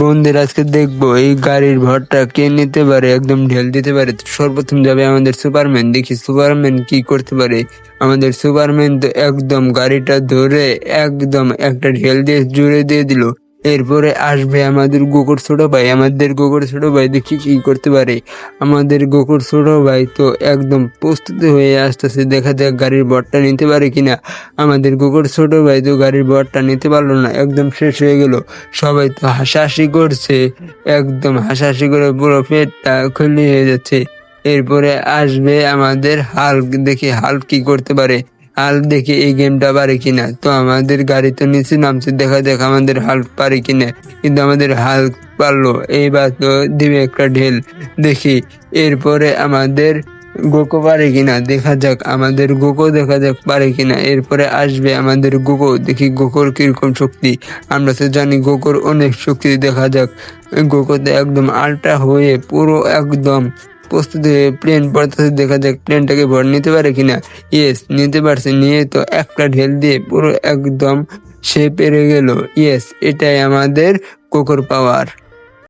বন্ধুরা আজকে দেখবো এই গাড়ির ভরটা কে নিতে পারে, একদম ঢেল দিতে পারে। তো সর্বপ্রথম যাবে আমাদের সুপারম্যান, দেখি সুপারম্যান কি করতে পারে। আমাদের সুপারম্যান তো একদম গাড়িটা ধরে একদম একটা ঢেল দিয়ে জুড়ে দিয়ে দিল। এরপরে আসবে আমাদের গোকুর ছোট ভাই, দেখি কি করতে পারে। আমাদের গোকুর ছোট ভাই তো একদম প্রস্তুতি হয়ে আসতেছে, দেখা যাক গাড়ির ভরটা নিতে পারে কিনা। আমাদের গোকুর ছোট ভাই তো গাড়ির ভরটা নিতে পারলো না, একদম শেষ হয়ে গেল। সবাই তো হাসাহাসি করছে, একদম হাসাহাসি করে পুরো পেটটা খুলি হয়ে যাচ্ছে। এরপরে আসবে আমাদের হাল্ক, দেখি হাল্ক কি করতে পারে। হাল্ক দেখি এই গেমটা পারে কিনা। তো আমাদের গাড়ি তো নিচে নামছে, দেখা যাক আমাদের হাল্ক পারে কিনা। কিন্তু আমাদের হাল্ক পারলো, এইবার তো দিবে একটা ঢেল, দেখি। এরপরে আমাদের গোকো পারে কিনা, দেখা যাক আমাদের গোকো দেখা যাক পারে কিনা। এরপরে আসবে আমাদের গোকো, দেখি গোকোর কিরকম শক্তি। আমরা তো জানি গোকোর অনেক শক্তি, দেখা যাক গোকোতে একদম আলট্রা হয়ে পুরো একদম প্রস্তুতি হয়ে প্লেন পড়তেছে, দেখা যাক প্লেনটাকে ভর নিতে পারে কিনা। ইয়েস, নিতে পারছে, নিয়ে তো একটা ঢেল দিয়ে পুরো একদম সে পেরে গেল। ইয়েস, এটাই আমাদের গোকোর পাওয়ার।